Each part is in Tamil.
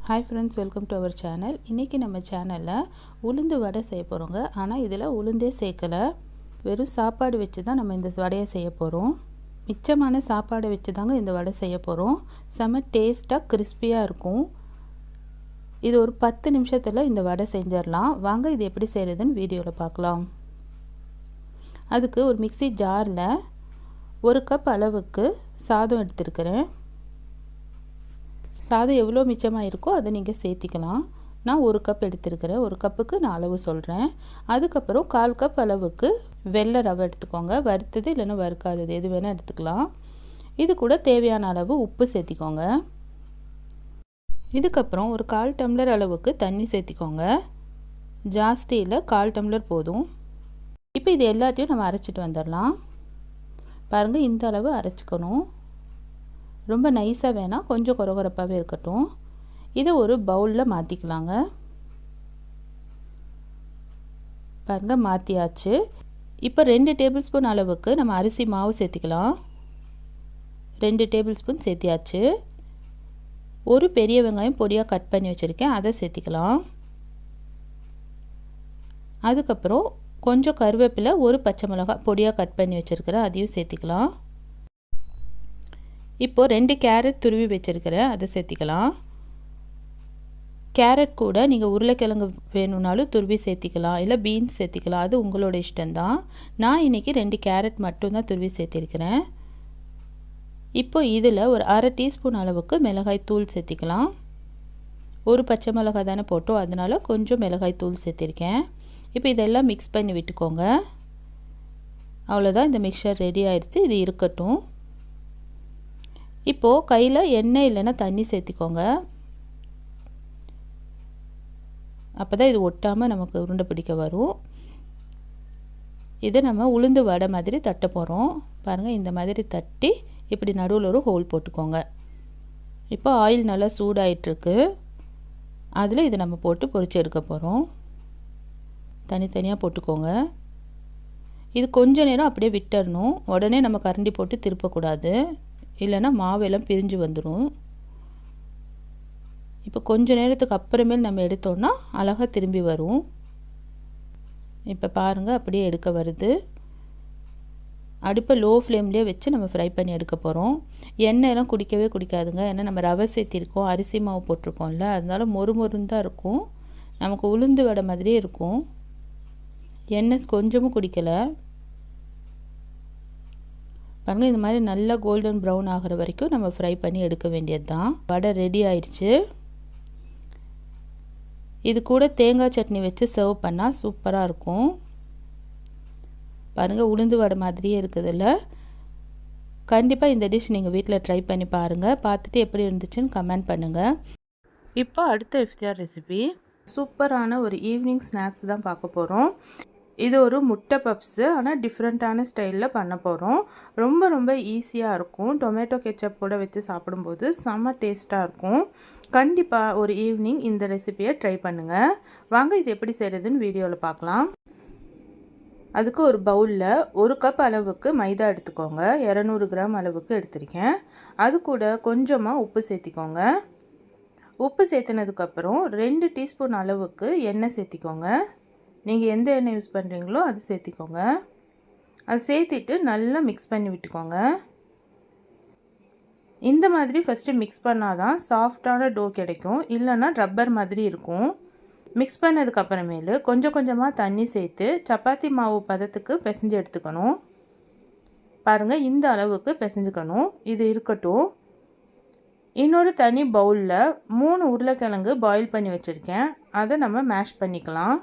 Hi friends, welcome to our channel. இன்னைக்கு நம்ம சேனல்ல உளுந்து வடை செய்ய போறோங்க. ஆனா இதுல உளுந்தே சேர்க்கல. வெறும் சாப்பாடு வச்சு தான் நம்ம இந்த வடையை செய்ய போறோம். மிச்சமான சாப்பாடு வச்சு தாங்க இந்த வடை செய்ய போறோம். செம டேஸ்டா கிறிஸ்பியா இருக்கும். இது ஒரு 10 நிமிஷத்துல இந்த வடை செஞ்சிரலாம். வாங்க இது எப்படி செய்யறதுன்னு வீடியோல பார்க்கலாம். அதுக்கு ஒரு மிக்ஸி ஜார்ல 1 கப் அளவுக்கு சாதம் எடுத்துக்கிறேன். சாதம் எவ்வளோ மிச்சமாக இருக்கோ அதை நீங்கள் சேர்த்திக்கலாம். நான் 1 கப் எடுத்துருக்கிறேன். 1 கப்புக்கு நான் அளவு சொல்கிறேன். அதுக்கப்புறம் 1/4 கப் அளவுக்கு வெள்ளை ரவை எடுத்துக்கோங்க. வறுத்தது இல்லைன்னா வறுக்காதது எது வேணால் எடுத்துக்கலாம். இது கூட தேவையான அளவு உப்பு சேர்த்திக்கோங்க. இதுக்கப்புறம் ஒரு 1/4 டம்ளர் அளவுக்கு தண்ணி சேர்த்திக்கோங்க. ஜாஸ்தி இல்லை, 1/4 டம்ளர் போதும். இப்போ இது எல்லாத்தையும் நம்ம அரைச்சிட்டு வந்துடலாம். பாருங்கள், இந்த அளவு அரைச்சிக்கணும். ரொம்ப நைஸாக வேணாம், கொஞ்சம் கொரகொரப்பாகவே இருக்கட்டும். இதை ஒரு பவுலில் மாற்றிக்கலாங்க. பாருங்கள், மாற்றியாச்சு. இப்போ 2 டேபிள் ஸ்பூன் அளவுக்கு நம்ம அரிசி மாவு சேர்த்திக்கலாம். 2 டேபிள் ஸ்பூன் சேர்த்தியாச்சு. ஒரு பெரிய வெங்காயம் பொடியாக கட் பண்ணி வச்சுருக்கேன், அதை சேர்த்திக்கலாம். அதுக்கப்புறம் கொஞ்சம் கருவேப்பிலை, ஒரு பச்சை மிளகாய் பொடியாக கட் பண்ணி வச்சுருக்கிறேன், அதையும் சேர்த்திக்கலாம். இப்போது 2 கேரட் துருவி வச்சுருக்கிறேன், அதை சேர்த்திக்கலாம். கேரட் கூட நீங்கள் உருளைக்கிழங்கு வேணும்னாலும் துருவி சேர்த்திக்கலாம், இல்லை பீன்ஸ் சேர்த்திக்கலாம், அது உங்களோட இஷ்டம்தான். நான் இன்றைக்கி 2 கேரட் மட்டும்தான் துருவி சேர்த்திருக்கிறேன். இப்போ இதில் ஒரு 1/2 டீஸ்பூன் அளவுக்கு மிளகாய் தூள் சேர்த்திக்கலாம். ஒரு பச்சை மிளகாய் தானே போட்டோம், அதனால் கொஞ்சம் மிளகாய் தூள் சேர்த்திருக்கேன். இப்போ இதெல்லாம் மிக்ஸ் பண்ணி விட்டுக்கோங்க. அவ்வளோதான், இந்த மிக்சர் ரெடி ஆயிடுச்சு. இது இருக்கட்டும். இப்போது கையில் எண்ணெய் இல்லைன்னா தண்ணி சேர்த்திக்கோங்க. அப்போ தான் இது ஒட்டாமல் நமக்கு உருண்டை பிடிக்க வரும். இதை நம்ம உளுந்து வடை மாதிரி தட்ட போகிறோம். பாருங்கள், இந்த மாதிரி தட்டி இப்படி நடுவில் ஒரு ஹோல் போட்டுக்கோங்க. இப்போ ஆயில் நல்லா சூடாயிட்ருக்கு. அதில் இதை நம்ம போட்டு பொரிச்சு எடுக்க போகிறோம். தனித்தனியாக போட்டுக்கோங்க. இது கொஞ்ச நேரம் அப்படியே விட்டுறணும். உடனே நம்ம கரண்டி போட்டு திருப்பக்கூடாது, இல்லைன்னா மாவெல்லாம் பிரிஞ்சு வந்துடும். இப்போ கொஞ்ச நேரத்துக்கு அப்புறமேல் நம்ம எடுத்தோன்னா அழகாக திரும்பி வரும். இப்போ பாருங்கள், அப்படியே எடுக்க வருது. அடுப்பை லோ ஃப்ளேம்லேயே வச்சு நம்ம ஃப்ரை பண்ணி எடுக்க போகிறோம். எண்ணெயெல்லாம் குடிக்கவே குடிக்காதுங்க. ஏன்னா நம்ம ரவை சேர்த்திருக்கோம், அரிசி மாவு போட்டிருக்கோம்ல, அதனால மொறுமொறுன்னு தான் இருக்கும். நமக்கு உளுந்து வடை மாதிரியே இருக்கும். எண்ணெய் கொஞ்சமும் குடிக்கலை. பாருங்கள், இந்த மாதிரி நல்லா கோல்டன் ப்ரௌன் ஆகிற வரைக்கும் நம்ம ஃப்ரை பண்ணி எடுக்க வேண்டியது தான். வடை ரெடி ஆயிடுச்சு. இது கூட தேங்காய் சட்னி வச்சு சர்வ் பண்ணால் சூப்பராக இருக்கும். பாருங்கள், உளுந்து வடை மாதிரியே இருக்குதுல்ல. கண்டிப்பாக இந்த டிஷ் நீங்கள் வீட்டில் ட்ரை பண்ணி பாருங்கள். பார்த்துட்டு எப்படி இருந்துச்சுன்னு கமெண்ட் பண்ணுங்கள். இப்போ அடுத்த இஃப்தியார் ரெசிபி, சூப்பரான ஒரு ஈவினிங் ஸ்நாக்ஸ் தான் பார்க்க போகிறோம். இது ஒரு முட்டை பப்ஸு, ஆனால் டிஃப்ரெண்ட்டான ஸ்டைலில் பண்ண போகிறோம். ரொம்ப ஈஸியாக இருக்கும். டொமேட்டோ கெச்சப் கூட வச்சு சாப்பிடும்போது செம்ம டேஸ்ட்டாக இருக்கும். கண்டிப்பாக ஒரு ஈவினிங் இந்த ரெசிபியை ட்ரை பண்ணுங்கள். வாங்க இது எப்படி செய்கிறதுன்னு வீடியோவில் பார்க்கலாம். அதுக்கு ஒரு பவுலில் 1 கப் அளவுக்கு மைதா எடுத்துக்கோங்க. 200 கிராம் அளவுக்கு எடுத்திருக்கேன். அது கூட கொஞ்சமாக உப்பு சேர்த்திக்கோங்க. உப்பு சேர்த்துனதுக்கப்புறம் 2 டீஸ்பூன் அளவுக்கு எண்ணெய் சேர்த்திக்கோங்க. நீங்கள் எந்த எண்ணெய் யூஸ் பண்ணுறீங்களோ அது சேர்த்திக்கோங்க. அது சேர்த்திட்டு நல்லா மிக்ஸ் பண்ணி விட்டுக்கோங்க. இந்த மாதிரி ஃபஸ்ட்டு மிக்ஸ் பண்ணால் தான் சாஃப்டான டோ கிடைக்கும், இல்லைன்னா ரப்பர் மாதிரி இருக்கும். மிக்ஸ் பண்ணதுக்கப்புறமேலு கொஞ்சம் கொஞ்சமாக தண்ணி சேர்த்து சப்பாத்தி மாவு பதத்துக்கு பிசைஞ்சு எடுத்துக்கணும். பாருங்கள், இந்த அளவுக்கு பிசைஞ்சுக்கணும். இது இருக்கட்டும். இன்னொரு தனி பவுலில் 3 உருளைக்கிழங்கு பாயில் பண்ணி வச்சுருக்கேன், அதை நம்ம மேஷ் பண்ணிக்கலாம்.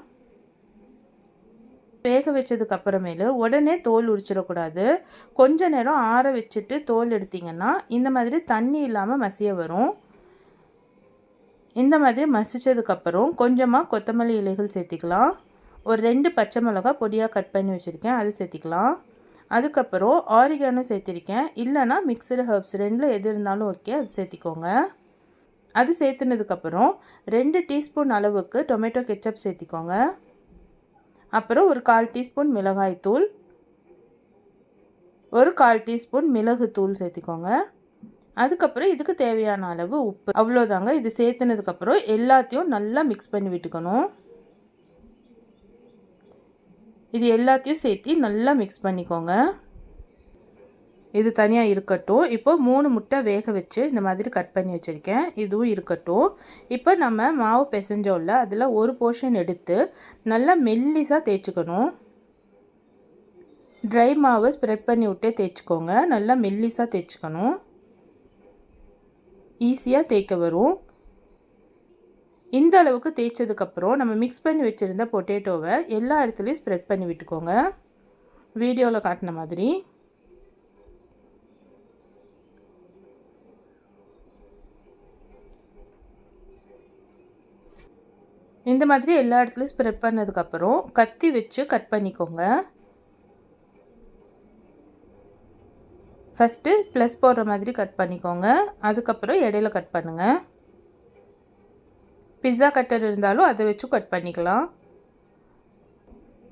வேக வச்சதுக்கு அப்புறமேலு உடனே தோல் உரிச்சிடக்கூடாது. கொஞ்ச நேரம் ஆற வச்சுட்டு தோல் எடுத்திங்கன்னா இந்த மாதிரி தண்ணி இல்லாமல் மசிய வரும். இந்த மாதிரி மசித்ததுக்கப்புறம் கொஞ்சமாக கொத்தமல்லி இலைகள் சேர்த்திக்கலாம். ஒரு 2 பச்சை மிளகாய் பொடியாக கட் பண்ணி வச்சுருக்கேன், அது சேர்த்திக்கலாம். அதுக்கப்புறம் ஆரிகானோ சேர்த்திருக்கேன், இல்லைனா மிக்சடு ஹர்ப்ஸ், 2ல் எது இருந்தாலும் ஓகே, அது சேர்த்திக்கோங்க. அது சேர்த்துனதுக்கப்புறம் 2 டீஸ்பூன் அளவுக்கு டொமேட்டோ கெச்சப் சேர்த்திக்கோங்க. அப்புறம் ஒரு 1/4 டீஸ்பூன் மிளகாய் தூள், ஒரு 1/4 டீஸ்பூன் மிளகு தூள் சேர்த்திக்கோங்க. அதுக்கப்புறம் இதுக்கு தேவையான அளவு உப்பு, அவ்வளோதாங்க. இது சேர்த்துனதுக்கப்புறம் எல்லாத்தையும் நல்லா மிக்ஸ் பண்ணி விட்டுக்கணும். இது எல்லாத்தையும் சேர்த்து நல்லா மிக்ஸ் பண்ணிக்கோங்க. இது தனியாக இருக்கட்டும். இப்போ 3 முட்டை வேக வச்சு இந்த மாதிரி கட் பண்ணி வச்சுருக்கேன். இதுவும் இருக்கட்டும். இப்போ நம்ம மாவு பிசைஞ்சோம்ல, அதில் ஒரு போர்ஷன் எடுத்து நல்லா மெல்லிசாக தேய்ச்சிக்கணும். ட்ரை மாவு ஸ்ப்ரெட் பண்ணி விட்டே தேய்ச்சிக்கோங்க. நல்லா மெல்லிசாக தேய்ச்சிக்கணும். ஈஸியாக தேய்க்க வரும். இந்த அளவுக்கு தேய்ச்சதுக்கப்புறம் நம்ம மிக்ஸ் பண்ணி வச்சுருந்த பொட்டேட்டோவை எல்லா இடத்துலையும் ஸ்ப்ரெட் பண்ணி விட்டுக்கோங்க, வீடியோவில் காட்டின மாதிரி. இந்த மாதிரி எல்லா இடத்துலையும் ஸ்ப்ரெட் பண்ணதுக்கப்புறம் கத்தி வச்சு கட் பண்ணிக்கோங்க. ஃபஸ்ட்டு ப்ளஸ் போடுற மாதிரி கட் பண்ணிக்கோங்க. அதுக்கப்புறம் இடையில கட் பண்ணுங்கள். பிஸ்ஸா கட்டர் இருந்தாலும் அதை வச்சு கட் பண்ணிக்கலாம்.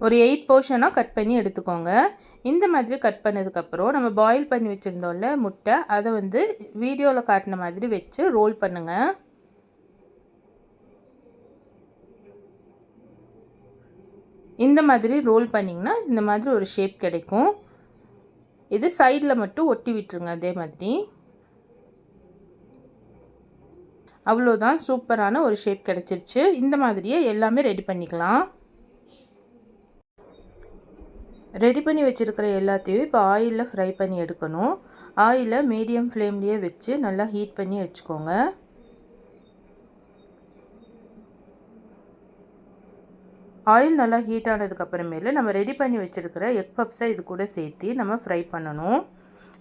ஒரு 8 போர்ஷனாக கட் பண்ணி எடுத்துக்கோங்க. இந்த மாதிரி கட் பண்ணதுக்கப்புறம் நம்ம பாயில் பண்ணி வச்சுருந்தோம்ல முட்டை, அதை வீடியோவில் காட்டின மாதிரி வச்சு ரோல் பண்ணுங்கள். இந்த மாதிரி ரோல் பண்ணிங்கன்னா இந்த மாதிரி ஒரு ஷேப் கிடைக்கும். இது சைடில் மட்டும் ஒட்டி விட்டுருங்க அதே மாதிரி. அவ்வளோதான், சூப்பரான ஒரு ஷேப் கிடச்சிருச்சு. இந்த மாதிரியே எல்லாமே ரெடி பண்ணிக்கலாம். ரெடி பண்ணி வச்சுருக்கிற எல்லாத்தையும் இப்போ ஆயிலில் ஃப்ரை பண்ணி எடுக்கணும். ஆயிலை மீடியம் ஃப்ளேம்லேயே வச்சு நல்லா ஹீட் பண்ணி வச்சுக்கோங்க. ஆயில் நல்லா ஹீட் ஆனதுக்கப்புறமேலு நம்ம ரெடி பண்ணி வச்சுருக்கிற எக் பப்ஸை இது கூட சேர்த்து நம்ம ஃப்ரை பண்ணணும்.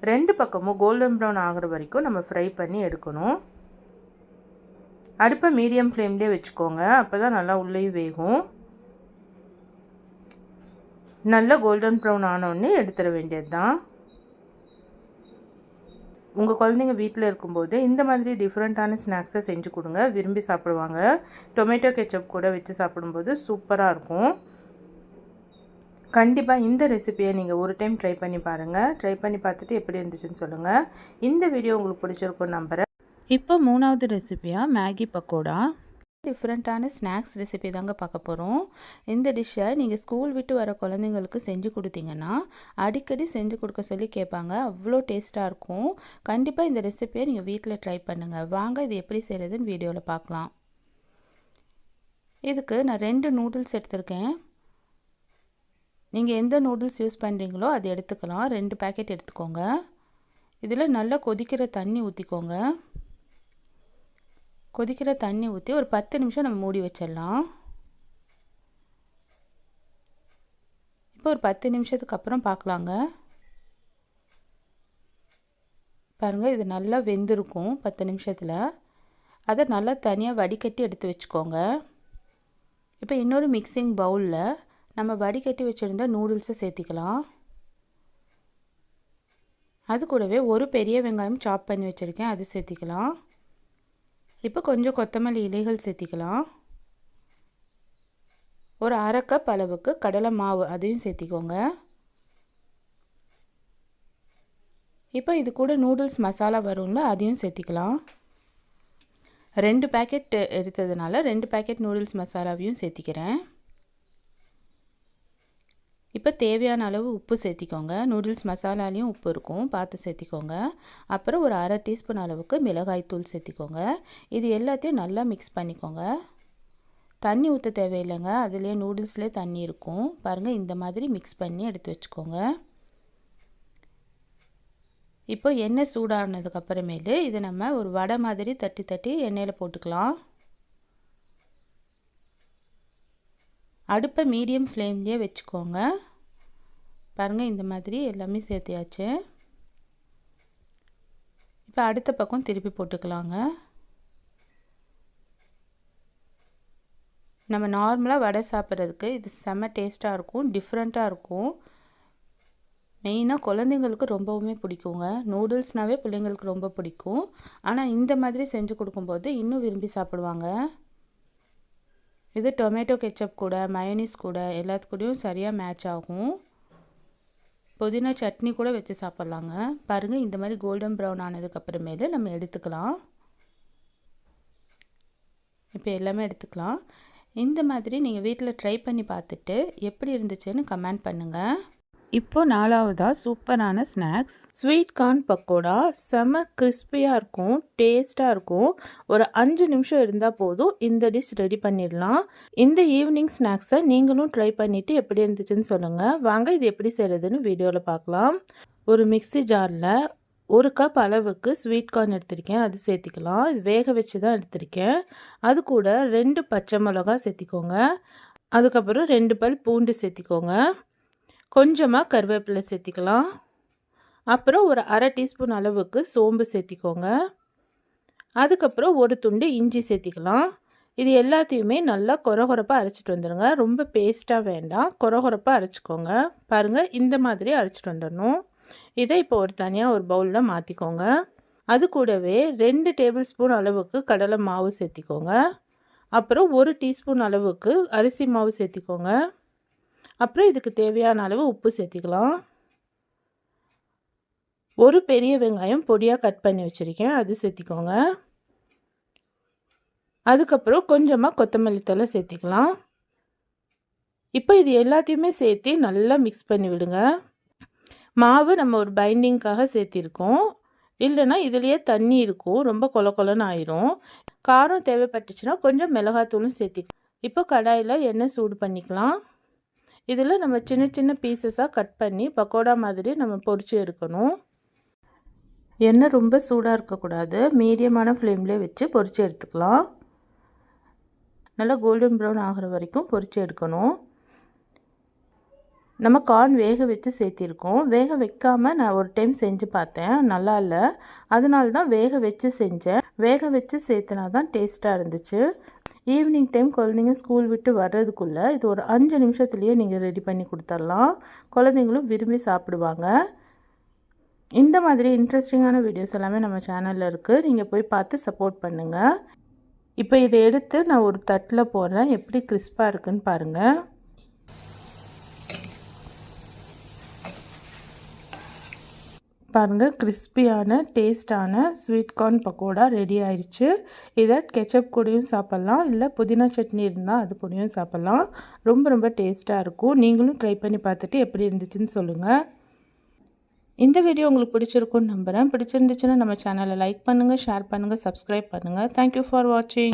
2 பக்கமும் கோல்டன் ப்ரௌன் ஆகிற வரைக்கும் நம்ம ஃப்ரை பண்ணி எடுக்கணும். அடுப்பை மீடியம் ஃப்ளேம்லேயே வச்சுக்கோங்க, அப்போ தான் நல்லா உள்ளேயும் வேகும். நல்லா கோல்டன் ப்ரௌன் ஆனோடனே எடுத்துட வேண்டியது தான். உங்கள் குழந்தைங்க வீட்டில் இருக்கும்போது இந்த மாதிரி டிஃப்ரெண்ட்டான ஸ்நாக்ஸை செஞ்சு கொடுங்க, விரும்பி சாப்பிடுவாங்க. டொமேட்டோ கெச்சப் கூட வச்சு சாப்பிடும்போது சூப்பராக இருக்கும். கண்டிப்பாக இந்த ரெசிபியை நீங்கள் ஒரு டைம் ட்ரை பண்ணி பாருங்கள். ட்ரை பண்ணி பார்த்துட்டு எப்படி இருந்துச்சுன்னு சொல்லுங்கள். இந்த வீடியோ உங்களுக்கு பிடிச்சிருக்கும்னு நம்புகிறேன். இப்போ 3வது ரெசிபியாக மேகி பக்கோடா. டிஃப்ரெண்ட்டான ஸ்நாக்ஸ் ரெசிபி தாங்க பார்க்க போகிறோம். இந்த டிஷ்ஷை நீங்கள் ஸ்கூல் விட்டு வர குழந்தைங்களுக்கு செஞ்சு கொடுத்தீங்கன்னா அடிக்கடி செஞ்சு கொடுக்க சொல்லி கேட்பாங்க. அவ்வளோ டேஸ்ட்டாக இருக்கும். கண்டிப்பாக இந்த ரெசிபியை நீங்கள் வீட்டில் ட்ரை பண்ணுங்கள். வாங்க இது எப்படி செய்கிறதுன்னு வீடியோவில் பார்க்கலாம். இதுக்கு நான் 2 நூடுல்ஸ் எடுத்திருக்கேன். நீங்கள் எந்த நூடுல்ஸ் யூஸ் பண்ணுறீங்களோ அது எடுத்துக்கலாம். 2 பேக்கெட் எடுத்துக்கோங்க. இதில் நல்லா கொதிக்கிற தண்ணி ஊற்றிக்கோங்க. கொதிக்கிற தண்ணி ஊற்றி ஒரு 10 நிமிஷம் நம்ம மூடி வச்சிடலாம். இப்போ ஒரு 10 நிமிஷத்துக்கு அப்புறம் பார்க்கலாங்க. பாருங்கள், இது நல்லா வெந்திருக்கும் 10 நிமிஷத்தில். அதை நல்லா தனியாக வடிகட்டி எடுத்து வச்சுக்கோங்க. இப்போ இன்னொரு மிக்சிங் பவுலில் நம்ம வடிகட்டி வச்சுருந்த நூடுல்ஸை சேர்த்திக்கலாம். அது கூடவே ஒரு பெரிய வெங்காயம் சாப் பண்ணி வச்சுருக்கேன், அது சேர்த்திக்கலாம். இப்போ கொஞ்சம் கொத்தமல்லி இலைகள் சேர்த்திக்கலாம். ஒரு 1/2 கப் அளவுக்கு கடலை மாவு, அதையும் சேர்த்திக்கோங்க. இப்போ இது கூட நூடுல்ஸ் மசாலா வரும்ல, அதையும் சேர்த்திக்கலாம். 2 பேக்கெட் எடுத்ததுனால 2 பேக்கெட் நூடுல்ஸ் மசாலாவையும் சேர்த்திக்கிறேன். இப்போ தேவையான அளவு உப்பு சேர்த்திக்கோங்க. நூடுல்ஸ் மசாலாலையும் உப்பு இருக்கும், பார்த்து சேர்த்திக்கோங்க. அப்புறம் ஒரு 1/2 டீஸ்பூன் அளவுக்கு மிளகாய்த்தூள் சேர்த்திக்கோங்க. இது எல்லாத்தையும் நல்லா மிக்ஸ் பண்ணிக்கோங்க. தண்ணி ஊற்ற தேவையில்லைங்க, அதுலேயே நூடுல்ஸ்லேயே தண்ணி இருக்கும். பாருங்கள், இந்த மாதிரி மிக்ஸ் பண்ணி எடுத்து வச்சுக்கோங்க. இப்போ எண்ணெய் சூடானதுக்கப்புறமேலு இதை நம்ம ஒரு வடை மாதிரி தட்டி தட்டி எண்ணெயில் போட்டுக்கலாம். அடுப்பை மீடியம் ஃப்ளேம்லேயே வச்சுக்கோங்க. பாருங்கள், இந்த மாதிரி எல்லாமே சேர்த்தியாச்சு. இப்போ அடுத்த பக்கம் திருப்பி போட்டுக்கலாங்க. நம்ம நார்மலாக வடை சாப்பிட்றதுக்கு இது செம்ம டேஸ்ட்டாக இருக்கும், டிஃப்ரெண்ட்டாக இருக்கும். மெயினாக குழந்தைங்களுக்கு ரொம்பவுமே பிடிக்குங்க. நூடுல்ஸ்னாவே பிள்ளைங்களுக்கு ரொம்ப பிடிக்கும். ஆனால் இந்த மாதிரி செஞ்சு கொடுக்கும்போது இன்னும் விரும்பி சாப்பிடுவாங்க. இது டொமேட்டோ கெச்சப் கூட மயோனீஸ் கூட எல்லாத்துக்கூடயும் சரியாக மேட்ச் ஆகும். புதினா சட்னி கூட வச்சு சாப்பிட்லாங்க. பாருங்கள், இந்த மாதிரி கோல்டன் ப்ரௌன் ஆனதுக்கப்புறமேலு நம்ம எடுத்துக்கலாம். இப்போ எல்லாமே எடுத்துக்கலாம். இந்த மாதிரி நீங்கள் வீட்டில் ட்ரை பண்ணி பார்த்துட்டு எப்படி இருந்துச்சுன்னு கமெண்ட் பண்ணுங்கள். இப்போ 4வதாக சூப்பரான ஸ்நாக்ஸ் ஸ்வீட் கார்ன் பக்கோடா. செம கிறிஸ்பியாக இருக்கும், டேஸ்ட்டாக இருக்கும். ஒரு 5 நிமிஷம் இருந்தால் போதும் இந்த டிஷ் ரெடி பண்ணிடலாம். இந்த ஈவினிங் ஸ்நாக்ஸை நீங்களும் ட்ரை பண்ணிவிட்டு எப்படி இருந்துச்சுன்னு சொல்லுங்கள். வாங்க இது எப்படி செய்கிறதுன்னு வீடியோவில் பார்க்கலாம். ஒரு மிக்ஸி ஜாரில் 1 கப் அளவுக்கு ஸ்வீட் கார்ன் எடுத்திருக்கேன், அது சேர்த்திக்கலாம். இது வேக வச்சு தான் எடுத்திருக்கேன். அது கூட 2 பச்சை மிளகா சேர்த்திக்கோங்க. அதுக்கப்புறம் 2 பல் பூண்டு சேர்த்திக்கோங்க. கொஞ்சமாக கருவேப்பிலை சேர்த்திக்கலாம். அப்புறம் ஒரு 1/2 டீஸ்பூன் அளவுக்கு சோம்பு சேர்த்திக்கோங்க. அதுக்கப்புறம் ஒரு துண்டு இஞ்சி சேர்த்திக்கலாம். இது எல்லாத்தையுமே நல்லா கொரகொரப்பாக அரைச்சிட்டு வந்துடுங்க. ரொம்ப பேஸ்ட்டாக வேண்டாம், கொரகொரப்பாக அரைச்சிக்கோங்க. பாருங்கள், இந்த மாதிரி அரைச்சிட்டு வந்துடணும். இதை இப்போ தனியாக ஒரு பவுலில் மாற்றிக்கோங்க. அது கூடவே 2 டேபிள் ஸ்பூன் அளவுக்கு கடலை மாவு சேர்த்திக்கோங்க. அப்புறம் 1 டீஸ்பூன் அளவுக்கு அரிசி மாவு சேர்த்திக்கோங்க. அப்புறம் இதுக்கு தேவையான அளவு உப்பு சேர்த்திக்கலாம். ஒரு பெரிய வெங்காயம் பொடியாக கட் பண்ணி வச்சுருக்கேன், அது சேர்த்திக்கோங்க. அதுக்கப்புறம் கொஞ்சமாக கொத்தமல்லி தழை சேர்த்திக்கலாம். இப்போ இது எல்லாத்தையுமே சேர்த்து நல்லா மிக்ஸ் பண்ணி விடுங்க. மாவு நம்ம ஒரு பைண்டிங்காக சேர்த்திருக்கோம், இல்லைன்னா இதுலேயே தண்ணி இருக்கும், ரொம்ப கொல கொலன்னு ஆயிரும். காரம் தேவைப்பட்டுச்சுன்னா கொஞ்சம் மிளகாத்தூளும் சேர்த்திக்கலாம். இப்போ கடாயில் எண்ணெய் சூடு பண்ணிக்கலாம். இதில் நம்ம சின்ன சின்ன பீசஸாக கட் பண்ணி பக்கோடா மாதிரி நம்ம பொரிச்சு எடுக்கணும். எண்ணெய் ரொம்ப சூடாக இருக்கக்கூடாது, மீடியமான ஃப்ளேம்லேயே வச்சு பொரிச்சு எடுத்துக்கலாம். நல்லா கோல்டன் ப்ரௌன் ஆகிற வரைக்கும் பொரிச்சு எடுக்கணும். நம்ம கார்ன் வேக வச்சு சேர்த்திருக்கோம். வேக வைக்காமல் நான் ஒரு டைம் செஞ்சு பார்த்தேன், நல்லா இல்லை. அதனால தான் வேக வச்சு செஞ்சேன். வேக வச்சு சேர்த்துனா தான் டேஸ்ட்டாக இருந்துச்சு. ஈவினிங் டைம் குழந்தைங்க ஸ்கூல் விட்டு வர்றதுக்குள்ளே இது ஒரு 5 நிமிஷத்துலேயே நீங்கள் ரெடி பண்ணி கொடுத்துடலாம். குழந்தைங்களும் விரும்பி சாப்பிடுவாங்க. இந்த மாதிரி இன்ட்ரெஸ்டிங்கான வீடியோஸ் எல்லாமே நம்ம சேனலில் இருக்குது, நீங்கள் போய் பார்த்து சப்போர்ட் பண்ணுங்கள். இப்போ இதை எடுத்து நான் ஒரு தட்டில் போடுறேன், எப்படி கிறிஸ்பாக இருக்குன்னு பாருங்கள். பாருங்கள், கிறிஸ்பியான டேஸ்டான ஸ்வீட் கார்ன் பக்கோடா ரெடி ஆயிடுச்சு. இதை கெச்சப் கூடயும் சாப்பிட்லாம், இல்லை புதினா சட்னி இருந்தால் அது கூடயும் சாப்பிட்லாம். ரொம்ப ரொம்ப டேஸ்ட்டாக இருக்கும். நீங்களும் ட்ரை பண்ணி பார்த்துட்டு எப்படி இருந்துச்சுன்னு சொல்லுங்கள். இந்த வீடியோ உங்களுக்கு பிடிச்சிருக்குன்னு நம்புகிறேன். பிடிச்சிருந்துச்சுன்னா நம்ம சேனலை லைக் பண்ணுங்கள், ஷேர் பண்ணுங்கள், சப்ஸ்கிரைப் பண்ணுங்கள். தேங்க்யூ ஃபார் வாட்சிங்.